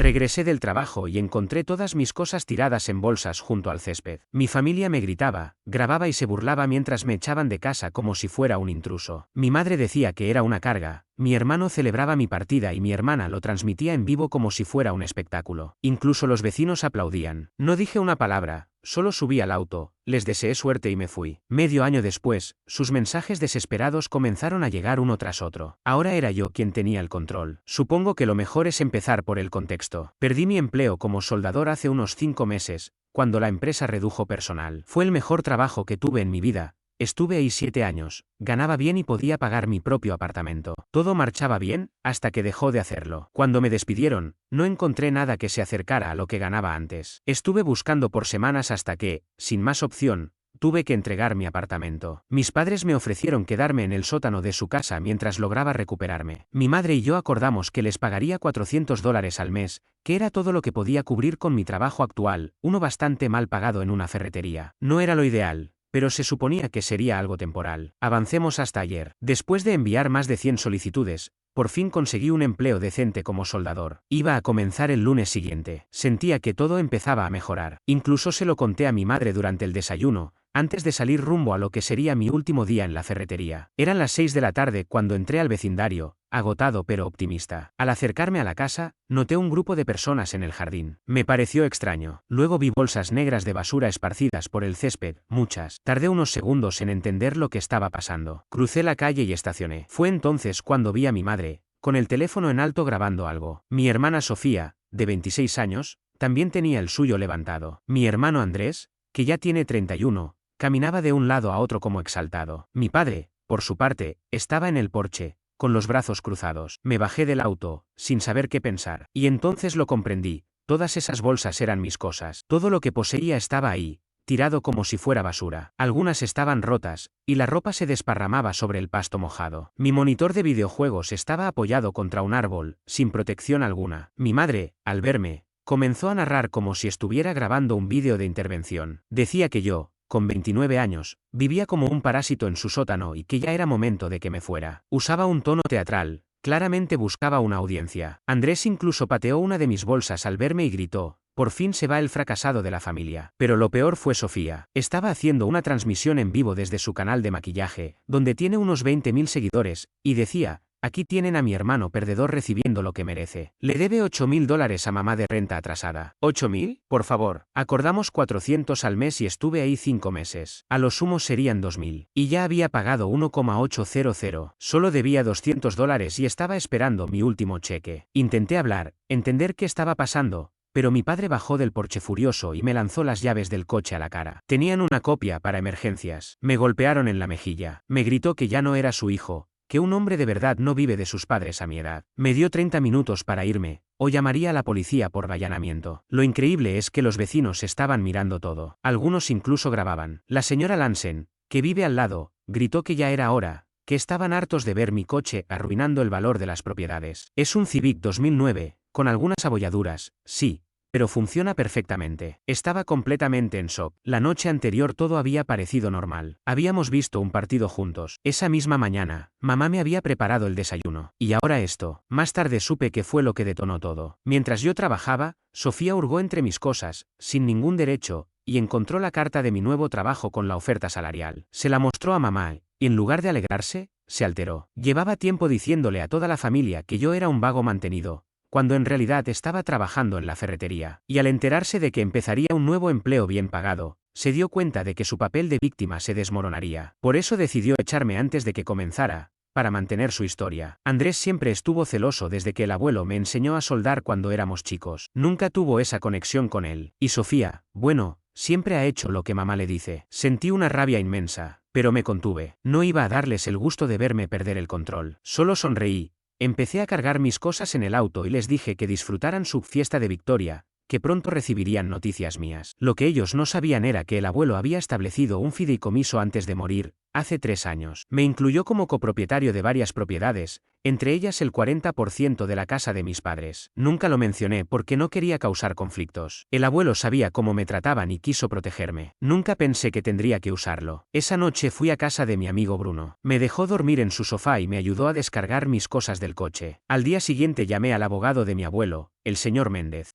Regresé del trabajo y encontré todas mis cosas tiradas en bolsas junto al césped. Mi familia me gritaba, grababa y se burlaba mientras me echaban de casa como si fuera un intruso. Mi madre decía que era una carga, mi hermano celebraba mi partida y mi hermana lo transmitía en vivo como si fuera un espectáculo. Incluso los vecinos aplaudían. No dije una palabra. Solo subí al auto, les deseé suerte y me fui. Medio año después, sus mensajes desesperados comenzaron a llegar uno tras otro. Ahora era yo quien tenía el control. Supongo que lo mejor es empezar por el contexto. Perdí mi empleo como soldador hace unos 5 meses, cuando la empresa redujo personal. Fue el mejor trabajo que tuve en mi vida. Estuve ahí 7 años, ganaba bien y podía pagar mi propio apartamento. Todo marchaba bien, hasta que dejó de hacerlo. Cuando me despidieron, no encontré nada que se acercara a lo que ganaba antes. Estuve buscando por semanas hasta que, sin más opción, tuve que entregar mi apartamento. Mis padres me ofrecieron quedarme en el sótano de su casa mientras lograba recuperarme. Mi madre y yo acordamos que les pagaría $400 al mes, que era todo lo que podía cubrir con mi trabajo actual, uno bastante mal pagado en una ferretería. No era lo ideal, pero se suponía que sería algo temporal. Avancemos hasta ayer. Después de enviar más de 100 solicitudes, por fin conseguí un empleo decente como soldador. Iba a comenzar el lunes siguiente. Sentía que todo empezaba a mejorar. Incluso se lo conté a mi madre durante el desayuno, antes de salir rumbo a lo que sería mi último día en la ferretería. Eran las 6 de la tarde cuando entré al vecindario, agotado pero optimista. Al acercarme a la casa, noté un grupo de personas en el jardín. Me pareció extraño. Luego vi bolsas negras de basura esparcidas por el césped, muchas. Tardé unos segundos en entender lo que estaba pasando. Crucé la calle y estacioné. Fue entonces cuando vi a mi madre, con el teléfono en alto grabando algo. Mi hermana Sofía, de 26 años, también tenía el suyo levantado. Mi hermano Andrés, que ya tiene 31, caminaba de un lado a otro como exaltado. Mi padre, por su parte, estaba en el porche, con los brazos cruzados. Me bajé del auto, sin saber qué pensar. Y entonces lo comprendí. Todas esas bolsas eran mis cosas. Todo lo que poseía estaba ahí, tirado como si fuera basura. Algunas estaban rotas, y la ropa se desparramaba sobre el pasto mojado. Mi monitor de videojuegos estaba apoyado contra un árbol, sin protección alguna. Mi madre, al verme, comenzó a narrar como si estuviera grabando un vídeo de intervención. Decía que yo, con 29 años, vivía como un parásito en su sótano y que ya era momento de que me fuera. Usaba un tono teatral, claramente buscaba una audiencia. Andrés incluso pateó una de mis bolsas al verme y gritó: «Por fin se va el fracasado de la familia». Pero lo peor fue Sofía. Estaba haciendo una transmisión en vivo desde su canal de maquillaje, donde tiene unos 20.000 seguidores, y decía: «Aquí tienen a mi hermano perdedor recibiendo lo que merece. Le debe $8.000 a mamá de renta atrasada». ¿8.000? Por favor. Acordamos 400 al mes y estuve ahí 5 meses. A lo sumo serían 2.000. Y ya había pagado 1,800. Solo debía $200 y estaba esperando mi último cheque. Intenté hablar, entender qué estaba pasando, pero mi padre bajó del porche furioso y me lanzó las llaves del coche a la cara. Tenían una copia para emergencias. Me golpearon en la mejilla. Me gritó que ya no era su hijo, que un hombre de verdad no vive de sus padres a mi edad. Me dio 30 minutos para irme, o llamaría a la policía por allanamiento. Lo increíble es que los vecinos estaban mirando todo. Algunos incluso grababan. La señora Lansen, que vive al lado, gritó que ya era hora, que estaban hartos de ver mi coche arruinando el valor de las propiedades. Es un Civic 2009, con algunas abolladuras, sí, pero funciona perfectamente. Estaba completamente en shock. La noche anterior todo había parecido normal. Habíamos visto un partido juntos. Esa misma mañana, mamá me había preparado el desayuno. Y ahora esto. Más tarde supe que fue lo que detonó todo. Mientras yo trabajaba, Sofía hurgó entre mis cosas, sin ningún derecho, y encontró la carta de mi nuevo trabajo con la oferta salarial. Se la mostró a mamá, y en lugar de alegrarse, se alteró. Llevaba tiempo diciéndole a toda la familia que yo era un vago mantenido, cuando en realidad estaba trabajando en la ferretería. Y al enterarse de que empezaría un nuevo empleo bien pagado, se dio cuenta de que su papel de víctima se desmoronaría. Por eso decidió echarme antes de que comenzara, para mantener su historia. Andrés siempre estuvo celoso desde que el abuelo me enseñó a soldar cuando éramos chicos. Nunca tuvo esa conexión con él. Y Sofía, bueno, siempre ha hecho lo que mamá le dice. Sentí una rabia inmensa, pero me contuve. No iba a darles el gusto de verme perder el control. Solo sonreí. Empecé a cargar mis cosas en el auto y les dije que disfrutaran su fiesta de victoria, que pronto recibirían noticias mías. Lo que ellos no sabían era que el abuelo había establecido un fideicomiso antes de morir, hace 3 años. Me incluyó como copropietario de varias propiedades, entre ellas el 40% de la casa de mis padres. Nunca lo mencioné porque no quería causar conflictos. El abuelo sabía cómo me trataban y quiso protegerme. Nunca pensé que tendría que usarlo. Esa noche fui a casa de mi amigo Bruno. Me dejó dormir en su sofá y me ayudó a descargar mis cosas del coche. Al día siguiente llamé al abogado de mi abuelo, el señor Méndez.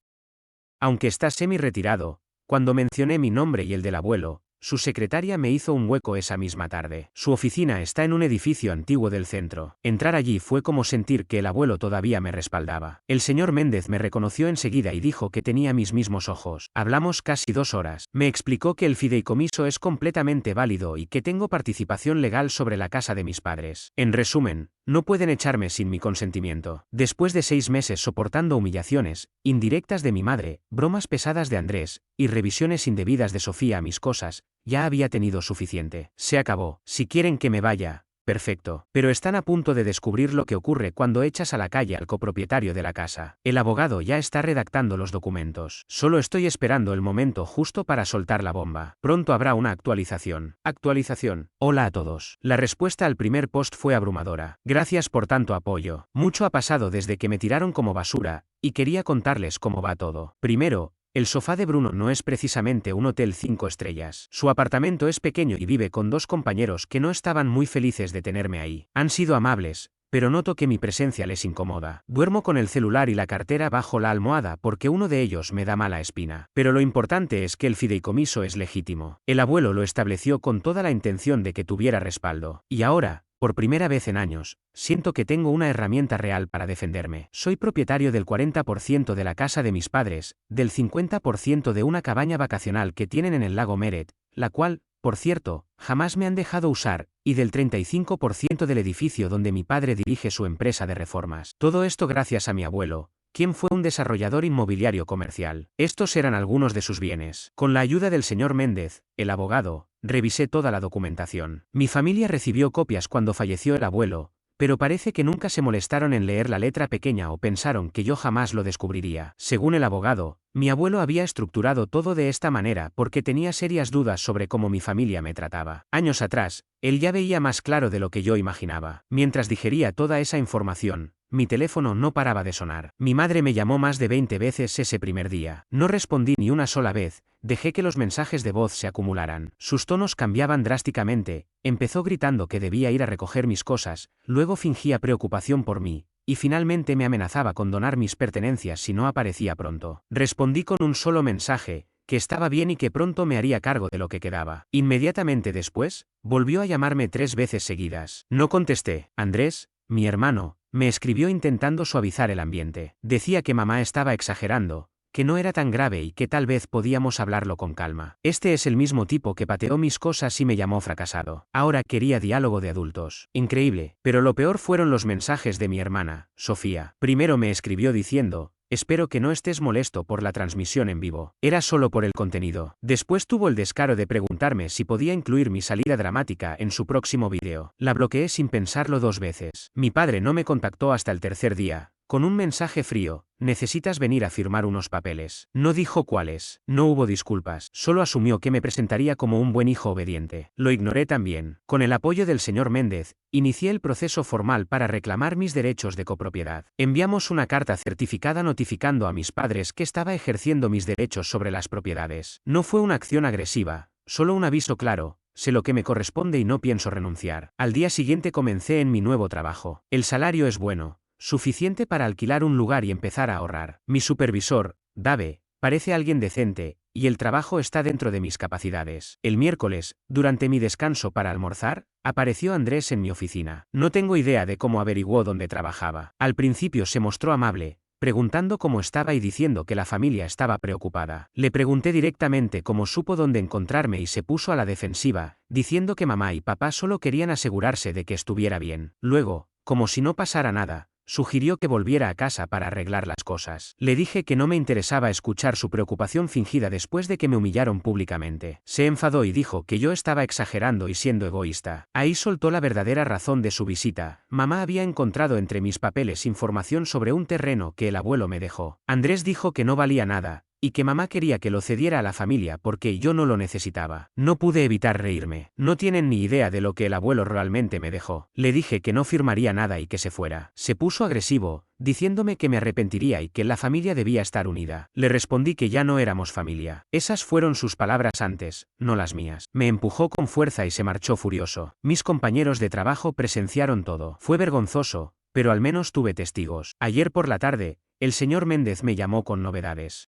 Aunque está semi-retirado, cuando mencioné mi nombre y el del abuelo, su secretaria me hizo un hueco esa misma tarde. Su oficina está en un edificio antiguo del centro. Entrar allí fue como sentir que el abuelo todavía me respaldaba. El señor Méndez me reconoció enseguida y dijo que tenía mis mismos ojos. Hablamos casi 2 horas. Me explicó que el fideicomiso es completamente válido y que tengo participación legal sobre la casa de mis padres. En resumen, no pueden echarme sin mi consentimiento. Después de 6 meses soportando humillaciones, indirectas de mi madre, bromas pesadas de Andrés, y revisiones indebidas de Sofía a mis cosas, ya había tenido suficiente. Se acabó. Si quieren que me vaya, perfecto. Pero están a punto de descubrir lo que ocurre cuando echas a la calle al copropietario de la casa. El abogado ya está redactando los documentos. Solo estoy esperando el momento justo para soltar la bomba. Pronto habrá una actualización. Actualización. Hola a todos. La respuesta al primer post fue abrumadora. Gracias por tanto apoyo. Mucho ha pasado desde que me tiraron como basura, y quería contarles cómo va todo. Primero, el sofá de Bruno no es precisamente un hotel 5 estrellas. Su apartamento es pequeño y vive con 2 compañeros que no estaban muy felices de tenerme ahí. Han sido amables, pero noto que mi presencia les incomoda. Duermo con el celular y la cartera bajo la almohada porque uno de ellos me da mala espina. Pero lo importante es que el fideicomiso es legítimo. El abuelo lo estableció con toda la intención de que tuviera respaldo. Y ahora, por primera vez en años, siento que tengo una herramienta real para defenderme. Soy propietario del 40% de la casa de mis padres, del 50% de una cabaña vacacional que tienen en el lago Meret, la cual, por cierto, jamás me han dejado usar, y del 35% del edificio donde mi padre dirige su empresa de reformas. Todo esto gracias a mi abuelo, quien fue un desarrollador inmobiliario comercial. Estos eran algunos de sus bienes. Con la ayuda del señor Méndez, el abogado, revisé toda la documentación. Mi familia recibió copias cuando falleció el abuelo, pero parece que nunca se molestaron en leer la letra pequeña o pensaron que yo jamás lo descubriría. Según el abogado, mi abuelo había estructurado todo de esta manera porque tenía serias dudas sobre cómo mi familia me trataba. Años atrás, él ya veía más claro de lo que yo imaginaba. Mientras digería toda esa información, mi teléfono no paraba de sonar. Mi madre me llamó más de 20 veces ese primer día. No respondí ni una sola vez, dejé que los mensajes de voz se acumularan. Sus tonos cambiaban drásticamente, empezó gritando que debía ir a recoger mis cosas, luego fingía preocupación por mí, y finalmente me amenazaba con donar mis pertenencias si no aparecía pronto. Respondí con un solo mensaje, que estaba bien y que pronto me haría cargo de lo que quedaba. Inmediatamente después, volvió a llamarme 3 veces seguidas. No contesté. Andrés, mi hermano, me escribió intentando suavizar el ambiente. Decía que mamá estaba exagerando, que no era tan grave y que tal vez podíamos hablarlo con calma. Este es el mismo tipo que pateó mis cosas y me llamó fracasado. Ahora quería diálogo de adultos. Increíble, pero lo peor fueron los mensajes de mi hermana, Sofía. Primero me escribió diciendo: espero que no estés molesto por la transmisión en vivo. Era solo por el contenido. Después tuvo el descaro de preguntarme si podía incluir mi salida dramática en su próximo vídeo. La bloqueé sin pensarlo 2 veces. Mi padre no me contactó hasta el tercer día, con un mensaje frío: necesitas venir a firmar unos papeles. No dijo cuáles. No hubo disculpas. Solo asumió que me presentaría como un buen hijo obediente. Lo ignoré también. Con el apoyo del señor Méndez, inicié el proceso formal para reclamar mis derechos de copropiedad. Enviamos una carta certificada notificando a mis padres que estaba ejerciendo mis derechos sobre las propiedades. No fue una acción agresiva, solo un aviso claro: sé lo que me corresponde y no pienso renunciar. Al día siguiente comencé en mi nuevo trabajo. El salario es bueno, suficiente para alquilar un lugar y empezar a ahorrar. Mi supervisor, Dave, parece alguien decente, y el trabajo está dentro de mis capacidades. El miércoles, durante mi descanso para almorzar, apareció Andrés en mi oficina. No tengo idea de cómo averiguó dónde trabajaba. Al principio se mostró amable, preguntando cómo estaba y diciendo que la familia estaba preocupada. Le pregunté directamente cómo supo dónde encontrarme y se puso a la defensiva, diciendo que mamá y papá solo querían asegurarse de que estuviera bien. Luego, como si no pasara nada, sugirió que volviera a casa para arreglar las cosas. Le dije que no me interesaba escuchar su preocupación fingida después de que me humillaron públicamente. Se enfadó y dijo que yo estaba exagerando y siendo egoísta. Ahí soltó la verdadera razón de su visita. Mamá había encontrado entre mis papeles información sobre un terreno que el abuelo me dejó. Andrés dijo que no valía nada, y que mamá quería que lo cediera a la familia porque yo no lo necesitaba. No pude evitar reírme. No tienen ni idea de lo que el abuelo realmente me dejó. Le dije que no firmaría nada y que se fuera. Se puso agresivo, diciéndome que me arrepentiría y que la familia debía estar unida. Le respondí que ya no éramos familia. Esas fueron sus palabras antes, no las mías. Me empujó con fuerza y se marchó furioso. Mis compañeros de trabajo presenciaron todo. Fue vergonzoso, pero al menos tuve testigos. Ayer por la tarde, el señor Méndez me llamó con novedades.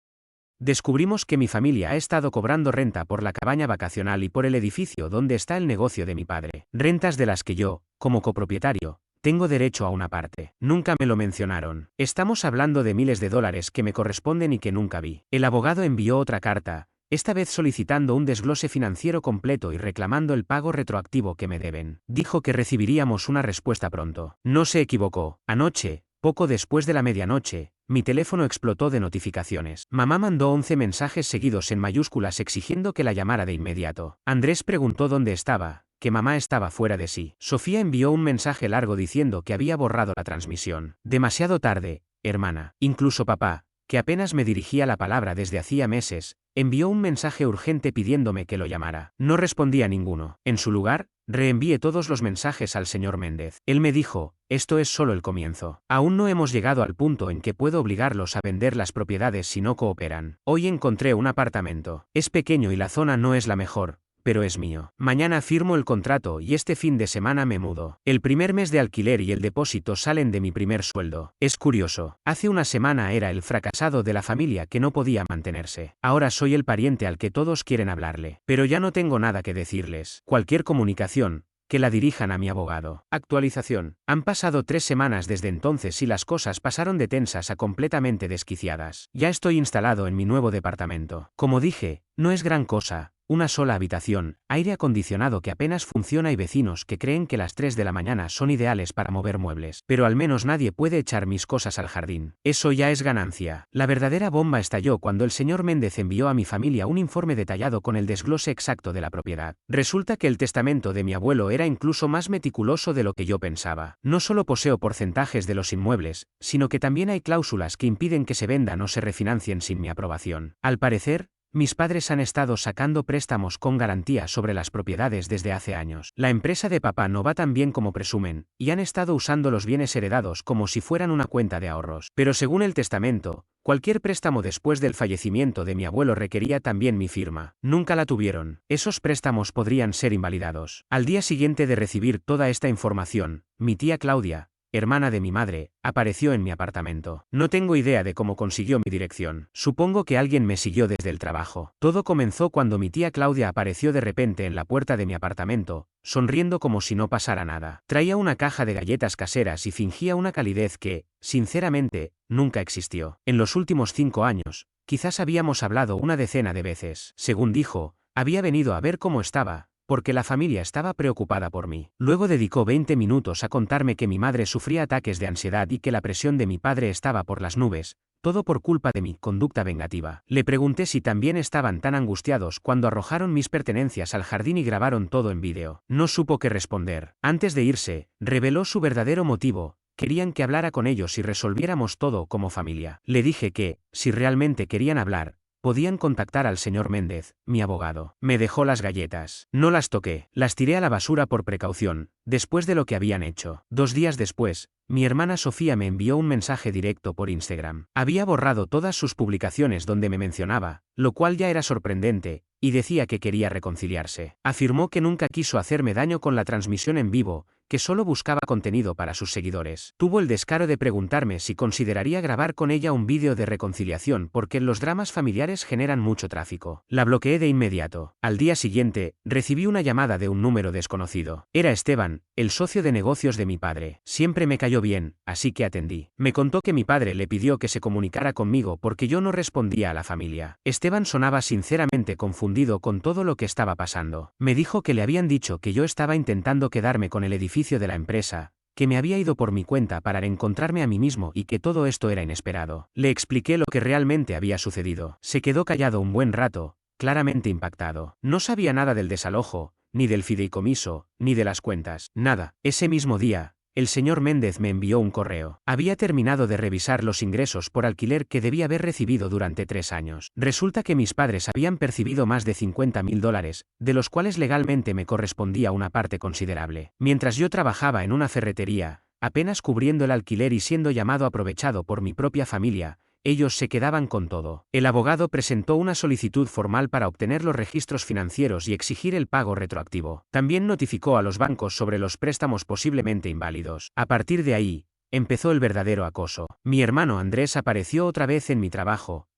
Descubrimos que mi familia ha estado cobrando renta por la cabaña vacacional y por el edificio donde está el negocio de mi padre. Rentas de las que yo, como copropietario, tengo derecho a una parte. Nunca me lo mencionaron. Estamos hablando de miles de dólares que me corresponden y que nunca vi. El abogado envió otra carta, esta vez solicitando un desglose financiero completo y reclamando el pago retroactivo que me deben. Dijo que recibiríamos una respuesta pronto. No se equivocó. Anoche, poco después de la medianoche, mi teléfono explotó de notificaciones. Mamá mandó 11 mensajes seguidos en mayúsculas exigiendo que la llamara de inmediato. Andrés preguntó dónde estaba, que mamá estaba fuera de sí. Sofía envió un mensaje largo diciendo que había borrado la transmisión. Demasiado tarde, hermana. Incluso papá, que apenas me dirigía la palabra desde hacía meses, envió un mensaje urgente pidiéndome que lo llamara. No respondí a ninguno. En su lugar, reenvié todos los mensajes al señor Méndez. Él me dijo, esto es solo el comienzo. Aún no hemos llegado al punto en que puedo obligarlos a vender las propiedades si no cooperan. Hoy encontré un apartamento. Es pequeño y la zona no es la mejor, pero es mío. Mañana firmo el contrato y este fin de semana me mudo. El primer mes de alquiler y el depósito salen de mi primer sueldo. Es curioso. Hace una semana era el fracasado de la familia que no podía mantenerse. Ahora soy el pariente al que todos quieren hablarle. Pero ya no tengo nada que decirles. Cualquier comunicación, que la dirijan a mi abogado. Actualización. Han pasado 3 semanas desde entonces y las cosas pasaron de tensas a completamente desquiciadas. Ya estoy instalado en mi nuevo departamento. Como dije, no es gran cosa. Una sola habitación, aire acondicionado que apenas funciona y vecinos que creen que las 3 de la mañana son ideales para mover muebles. Pero al menos nadie puede echar mis cosas al jardín. Eso ya es ganancia. La verdadera bomba estalló cuando el señor Méndez envió a mi familia un informe detallado con el desglose exacto de la propiedad. Resulta que el testamento de mi abuelo era incluso más meticuloso de lo que yo pensaba. No solo poseo porcentajes de los inmuebles, sino que también hay cláusulas que impiden que se vendan o se refinancien sin mi aprobación. Al parecer, mis padres han estado sacando préstamos con garantía sobre las propiedades desde hace años. La empresa de papá no va tan bien como presumen, y han estado usando los bienes heredados como si fueran una cuenta de ahorros. Pero según el testamento, cualquier préstamo después del fallecimiento de mi abuelo requería también mi firma. Nunca la tuvieron. Esos préstamos podrían ser invalidados. Al día siguiente de recibir toda esta información, mi tía Claudia, hermana de mi madre, apareció en mi apartamento. No tengo idea de cómo consiguió mi dirección. Supongo que alguien me siguió desde el trabajo. Todo comenzó cuando mi tía Claudia apareció de repente en la puerta de mi apartamento, sonriendo como si no pasara nada. Traía una caja de galletas caseras y fingía una calidez que, sinceramente, nunca existió. En los últimos 5 años, quizás habíamos hablado una decena de veces. Según dijo, había venido a ver cómo estaba, porque la familia estaba preocupada por mí. Luego dedicó 20 minutos a contarme que mi madre sufría ataques de ansiedad y que la presión de mi padre estaba por las nubes, todo por culpa de mi conducta vengativa. Le pregunté si también estaban tan angustiados cuando arrojaron mis pertenencias al jardín y grabaron todo en vídeo. No supo qué responder. Antes de irse, reveló su verdadero motivo. Querían que hablara con ellos y resolviéramos todo como familia. Le dije que, si realmente querían hablar, podían contactar al señor Méndez, mi abogado. Me dejó las galletas. No las toqué. Las tiré a la basura por precaución, después de lo que habían hecho. 2 días después, mi hermana Sofía me envió un mensaje directo por Instagram. Había borrado todas sus publicaciones donde me mencionaba, lo cual ya era sorprendente, y decía que quería reconciliarse. Afirmó que nunca quiso hacerme daño con la transmisión en vivo, que solo buscaba contenido para sus seguidores. Tuvo el descaro de preguntarme si consideraría grabar con ella un vídeo de reconciliación porque los dramas familiares generan mucho tráfico. La bloqueé de inmediato. Al día siguiente, recibí una llamada de un número desconocido. Era Esteban, el socio de negocios de mi padre. Siempre me cayó bien, así que atendí. Me contó que mi padre le pidió que se comunicara conmigo porque yo no respondía a la familia. Esteban sonaba sinceramente confundido con todo lo que estaba pasando. Me dijo que le habían dicho que yo estaba intentando quedarme con el edificio de la empresa, que me había ido por mi cuenta para reencontrarme a mí mismo y que todo esto era inesperado. Le expliqué lo que realmente había sucedido. Se quedó callado un buen rato, claramente impactado. No sabía nada del desalojo, ni del fideicomiso, ni de las cuentas. Nada. Ese mismo día, el señor Méndez me envió un correo. Había terminado de revisar los ingresos por alquiler que debía haber recibido durante 3 años. Resulta que mis padres habían percibido más de $50.000, de los cuales legalmente me correspondía una parte considerable. Mientras yo trabajaba en una ferretería, apenas cubriendo el alquiler y siendo llamado aprovechado por mi propia familia, ellos se quedaban con todo. El abogado presentó una solicitud formal para obtener los registros financieros y exigir el pago retroactivo. También notificó a los bancos sobre los préstamos posiblemente inválidos. A partir de ahí, empezó el verdadero acoso. Mi hermano Andrés apareció otra vez en mi trabajo,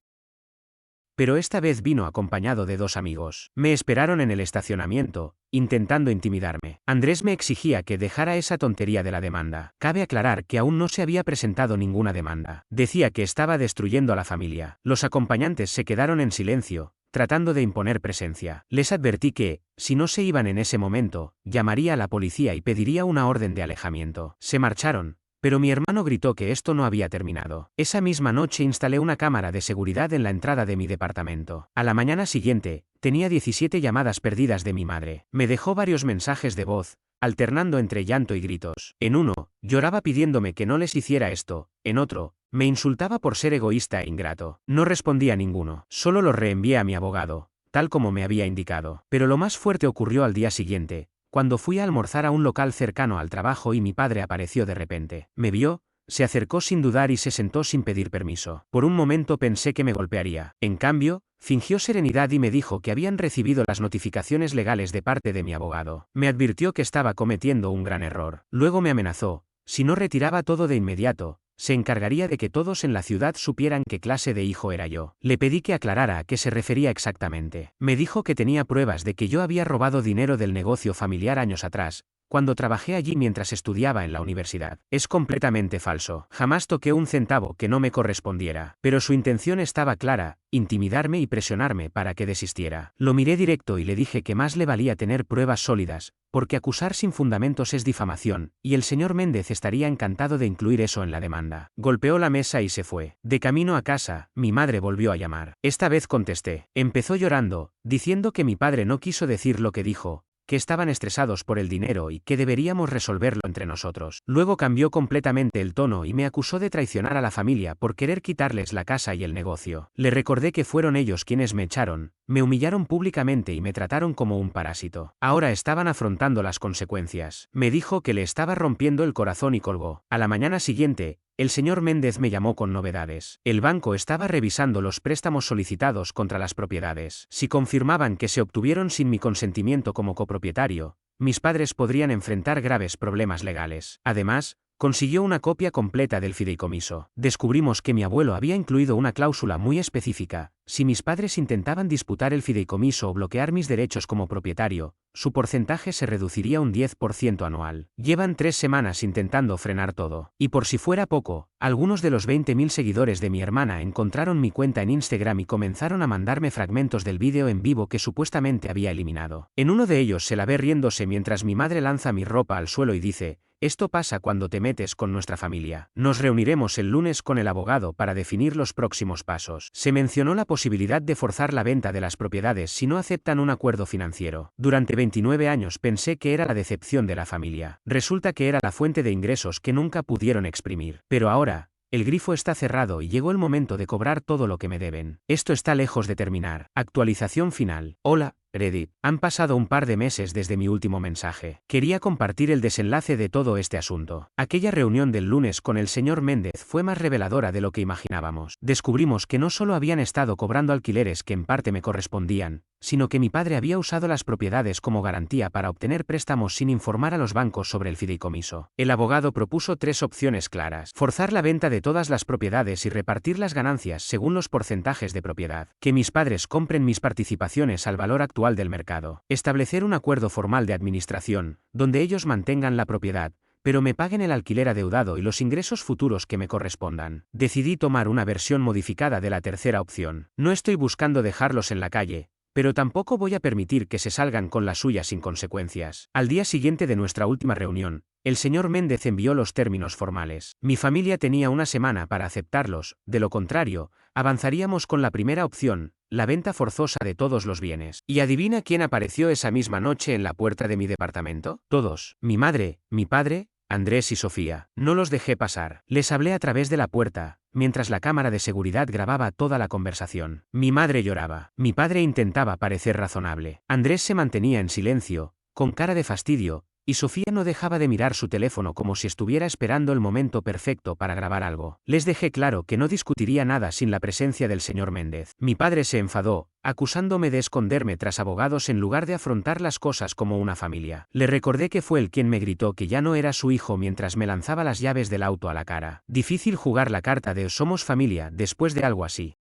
pero esta vez vino acompañado de 2 amigos. Me esperaron en el estacionamiento, intentando intimidarme. Andrés me exigía que dejara esa tontería de la demanda. Cabe aclarar que aún no se había presentado ninguna demanda. Decía que estaba destruyendo a la familia. Los acompañantes se quedaron en silencio, tratando de imponer presencia. Les advertí que, si no se iban en ese momento, llamaría a la policía y pediría una orden de alejamiento. Se marcharon, pero mi hermano gritó que esto no había terminado. Esa misma noche instalé una cámara de seguridad en la entrada de mi departamento. A la mañana siguiente, tenía 17 llamadas perdidas de mi madre. Me dejó varios mensajes de voz, alternando entre llanto y gritos. En uno, lloraba pidiéndome que no les hiciera esto. En otro, me insultaba por ser egoísta e ingrato. No respondí a ninguno. Solo los reenvié a mi abogado, tal como me había indicado. Pero lo más fuerte ocurrió al día siguiente, cuando fui a almorzar a un local cercano al trabajo y mi padre apareció de repente. Me vio, se acercó sin dudar y se sentó sin pedir permiso. Por un momento pensé que me golpearía. En cambio, fingió serenidad y me dijo que habían recibido las notificaciones legales de parte de mi abogado. Me advirtió que estaba cometiendo un gran error. Luego me amenazó: si no retiraba todo de inmediato, se encargaría de que todos en la ciudad supieran qué clase de hijo era yo. Le pedí que aclarara a qué se refería exactamente. Me dijo que tenía pruebas de que yo había robado dinero del negocio familiar años atrás, cuando trabajé allí mientras estudiaba en la universidad. Es completamente falso. Jamás toqué un centavo que no me correspondiera. Pero su intención estaba clara: intimidarme y presionarme para que desistiera. Lo miré directo y le dije que más le valía tener pruebas sólidas, porque acusar sin fundamentos es difamación, y el señor Méndez estaría encantado de incluir eso en la demanda. Golpeó la mesa y se fue. De camino a casa, mi madre volvió a llamar. Esta vez contesté. Empezó llorando, diciendo que mi padre no quiso decir lo que dijo, que estaban estresados por el dinero y que deberíamos resolverlo entre nosotros. Luego cambió completamente el tono y me acusó de traicionar a la familia por querer quitarles la casa y el negocio. Le recordé que fueron ellos quienes me echaron, me humillaron públicamente y me trataron como un parásito. Ahora estaban afrontando las consecuencias. Me dijo que le estaba rompiendo el corazón y colgó. A la mañana siguiente, el señor Méndez me llamó con novedades. El banco estaba revisando los préstamos solicitados contra las propiedades. Si confirmaban que se obtuvieron sin mi consentimiento como copropietario, mis padres podrían enfrentar graves problemas legales. Además, consiguió una copia completa del fideicomiso. Descubrimos que mi abuelo había incluido una cláusula muy específica: si mis padres intentaban disputar el fideicomiso o bloquear mis derechos como propietario, su porcentaje se reduciría un 10% anual. Llevan 3 semanas intentando frenar todo. Y por si fuera poco, algunos de los 20.000 seguidores de mi hermana encontraron mi cuenta en Instagram y comenzaron a mandarme fragmentos del vídeo en vivo que supuestamente había eliminado. En uno de ellos se la ve riéndose mientras mi madre lanza mi ropa al suelo y dice: esto pasa cuando te metes con nuestra familia. Nos reuniremos el lunes con el abogado para definir los próximos pasos. Se mencionó la posibilidad de forzar la venta de las propiedades si no aceptan un acuerdo financiero. Durante 29 años pensé que era la decepción de la familia. Resulta que era la fuente de ingresos que nunca pudieron exprimir. Pero ahora, el grifo está cerrado y llegó el momento de cobrar todo lo que me deben. Esto está lejos de terminar. Actualización final. Hola, Reddit. Han pasado un par de meses desde mi último mensaje. Quería compartir el desenlace de todo este asunto. Aquella reunión del lunes con el señor Méndez fue más reveladora de lo que imaginábamos. Descubrimos que no solo habían estado cobrando alquileres que en parte me correspondían, sino que mi padre había usado las propiedades como garantía para obtener préstamos sin informar a los bancos sobre el fideicomiso. El abogado propuso 3 opciones claras: forzar la venta de todas las propiedades y repartir las ganancias según los porcentajes de propiedad, que mis padres compren mis participaciones al valor actual del mercado, establecer un acuerdo formal de administración, donde ellos mantengan la propiedad, pero me paguen el alquiler adeudado y los ingresos futuros que me correspondan. Decidí tomar una versión modificada de la tercera opción. No estoy buscando dejarlos en la calle, pero tampoco voy a permitir que se salgan con la suya sin consecuencias. Al día siguiente de nuestra última reunión, el señor Méndez envió los términos formales. Mi familia tenía una semana para aceptarlos, de lo contrario, avanzaríamos con la primera opción, la venta forzosa de todos los bienes. ¿Y adivina quién apareció esa misma noche en la puerta de mi departamento? Todos. Mi madre, mi padre, Andrés y Sofía. No los dejé pasar. Les hablé a través de la puerta, mientras la cámara de seguridad grababa toda la conversación. Mi madre lloraba. Mi padre intentaba parecer razonable. Andrés se mantenía en silencio, con cara de fastidio, y Sofía no dejaba de mirar su teléfono como si estuviera esperando el momento perfecto para grabar algo. Les dejé claro que no discutiría nada sin la presencia del señor Méndez. Mi padre se enfadó, acusándome de esconderme tras abogados en lugar de afrontar las cosas como una familia. Le recordé que fue él quien me gritó que ya no era su hijo mientras me lanzaba las llaves del auto a la cara. Difícil jugar la carta de somos familia después de algo así.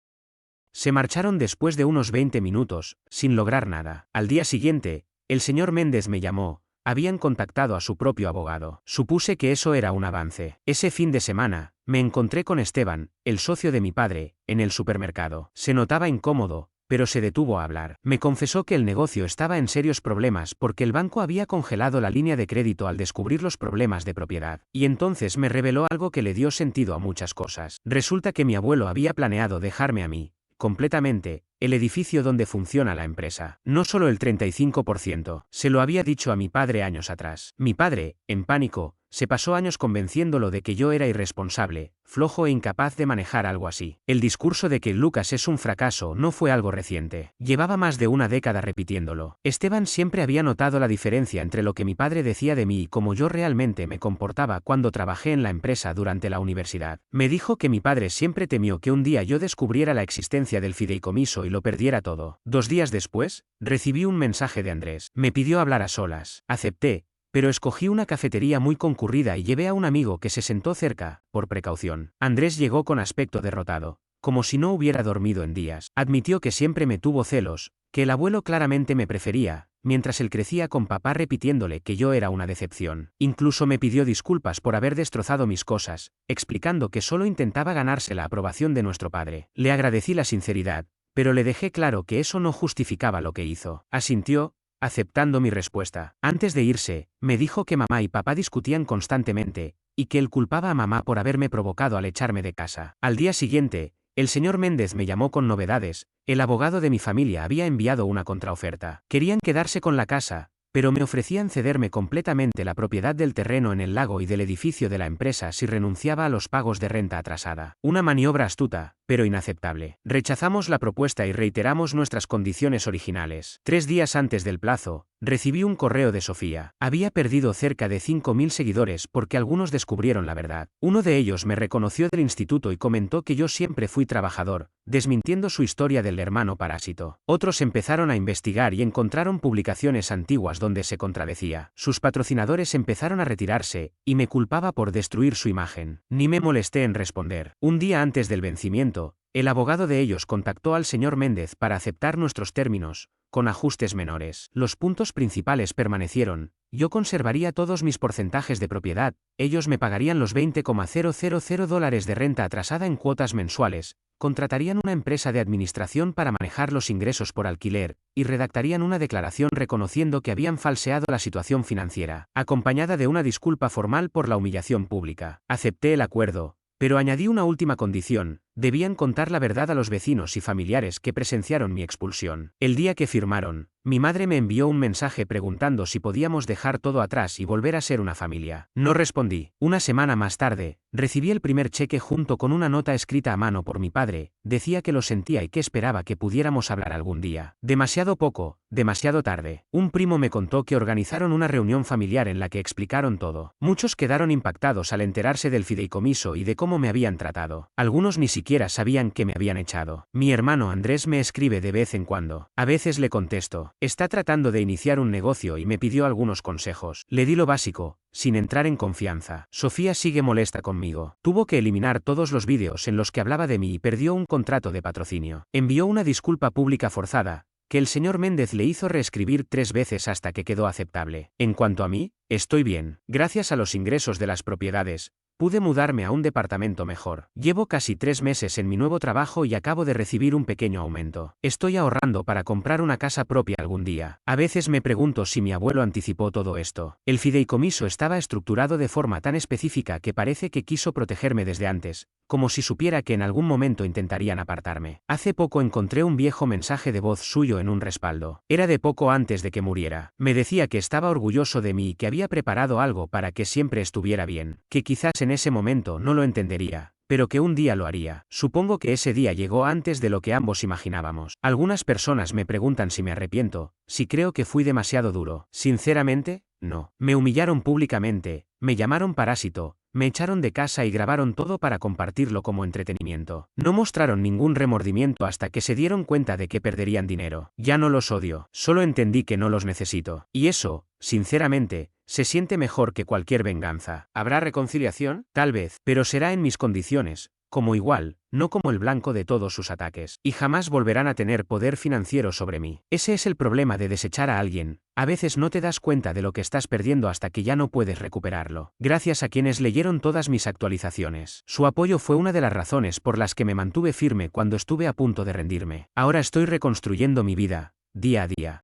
Se marcharon después de unos 20 minutos, sin lograr nada. Al día siguiente, el señor Méndez me llamó. Habían contactado a su propio abogado. Supuse que eso era un avance. Ese fin de semana, me encontré con Esteban, el socio de mi padre, en el supermercado. Se notaba incómodo, pero se detuvo a hablar. Me confesó que el negocio estaba en serios problemas porque el banco había congelado la línea de crédito al descubrir los problemas de propiedad. Y entonces me reveló algo que le dio sentido a muchas cosas. Resulta que mi abuelo había planeado dejarme a mí, completamente, el edificio donde funciona la empresa. No solo el 35%, se lo había dicho a mi padre años atrás. Mi padre, en pánico, se pasó años convenciéndolo de que yo era irresponsable, flojo e incapaz de manejar algo así. El discurso de que Lucas es un fracaso no fue algo reciente. Llevaba más de una década repitiéndolo. Esteban siempre había notado la diferencia entre lo que mi padre decía de mí y cómo yo realmente me comportaba cuando trabajé en la empresa durante la universidad. Me dijo que mi padre siempre temió que un día yo descubriera la existencia del fideicomiso y lo perdiera todo. 2 días después, recibí un mensaje de Andrés. Me pidió hablar a solas. Acepté, pero escogí una cafetería muy concurrida y llevé a un amigo que se sentó cerca, por precaución. Andrés llegó con aspecto derrotado, como si no hubiera dormido en días. Admitió que siempre me tuvo celos, que el abuelo claramente me prefería, mientras él crecía con papá repitiéndole que yo era una decepción. Incluso me pidió disculpas por haber destrozado mis cosas, explicando que solo intentaba ganarse la aprobación de nuestro padre. Le agradecí la sinceridad, pero le dejé claro que eso no justificaba lo que hizo. Asintió, aceptando mi respuesta. Antes de irse, me dijo que mamá y papá discutían constantemente, y que él culpaba a mamá por haberme provocado al echarme de casa. Al día siguiente, el señor Méndez me llamó con novedades. El abogado de mi familia había enviado una contraoferta. Querían quedarse con la casa, pero me ofrecían cederme completamente la propiedad del terreno en el lago y del edificio de la empresa si renunciaba a los pagos de renta atrasada. Una maniobra astuta, pero inaceptable. Rechazamos la propuesta y reiteramos nuestras condiciones originales. 3 días antes del plazo, recibí un correo de Sofía. Había perdido cerca de 5.000 seguidores porque algunos descubrieron la verdad. Uno de ellos me reconoció del instituto y comentó que yo siempre fui trabajador, desmintiendo su historia del hermano parásito. Otros empezaron a investigar y encontraron publicaciones antiguas donde se contradecía. Sus patrocinadores empezaron a retirarse, y me culpaba por destruir su imagen. Ni me molesté en responder. Un día antes del vencimiento, el abogado de ellos contactó al señor Méndez para aceptar nuestros términos, con ajustes menores. Los puntos principales permanecieron. Yo conservaría todos mis porcentajes de propiedad, ellos me pagarían los $20,000 de renta atrasada en cuotas mensuales, contratarían una empresa de administración para manejar los ingresos por alquiler, y redactarían una declaración reconociendo que habían falseado la situación financiera, acompañada de una disculpa formal por la humillación pública. Acepté el acuerdo, pero añadí una última condición: debían contar la verdad a los vecinos y familiares que presenciaron mi expulsión. El día que firmaron, mi madre me envió un mensaje preguntando si podíamos dejar todo atrás y volver a ser una familia. No respondí. Una semana más tarde, recibí el primer cheque junto con una nota escrita a mano por mi padre. Decía que lo sentía y que esperaba que pudiéramos hablar algún día. Demasiado poco, demasiado tarde. Un primo me contó que organizaron una reunión familiar en la que explicaron todo. Muchos quedaron impactados al enterarse del fideicomiso y de cómo me habían tratado. Algunos ni siquiera sabían que me habían echado. Mi hermano Andrés me escribe de vez en cuando. A veces le contesto. Está tratando de iniciar un negocio y me pidió algunos consejos. Le di lo básico, sin entrar en confianza. Sofía sigue molesta conmigo. Tuvo que eliminar todos los vídeos en los que hablaba de mí y perdió un contrato de patrocinio. Envió una disculpa pública forzada, que el señor Méndez le hizo reescribir 3 veces hasta que quedó aceptable. En cuanto a mí, estoy bien. Gracias a los ingresos de las propiedades, pude mudarme a un departamento mejor. Llevo casi 3 meses en mi nuevo trabajo y acabo de recibir un pequeño aumento. Estoy ahorrando para comprar una casa propia algún día. A veces me pregunto si mi abuelo anticipó todo esto. El fideicomiso estaba estructurado de forma tan específica que parece que quiso protegerme desde antes, como si supiera que en algún momento intentarían apartarme. Hace poco encontré un viejo mensaje de voz suyo en un respaldo. Era de poco antes de que muriera. Me decía que estaba orgulloso de mí y que había preparado algo para que siempre estuviera bien, que quizás en ese momento no lo entendería, pero que un día lo haría. Supongo que ese día llegó antes de lo que ambos imaginábamos. Algunas personas me preguntan si me arrepiento, si creo que fui demasiado duro. Sinceramente, no. Me humillaron públicamente, me llamaron parásito, me echaron de casa y grabaron todo para compartirlo como entretenimiento. No mostraron ningún remordimiento hasta que se dieron cuenta de que perderían dinero. Ya no los odio, solo entendí que no los necesito. Y eso, sinceramente, se siente mejor que cualquier venganza. ¿Habrá reconciliación? Tal vez, pero será en mis condiciones, como igual, no como el blanco de todos sus ataques. Y jamás volverán a tener poder financiero sobre mí. Ese es el problema de desechar a alguien. A veces no te das cuenta de lo que estás perdiendo hasta que ya no puedes recuperarlo. Gracias a quienes leyeron todas mis actualizaciones. Su apoyo fue una de las razones por las que me mantuve firme cuando estuve a punto de rendirme. Ahora estoy reconstruyendo mi vida, día a día.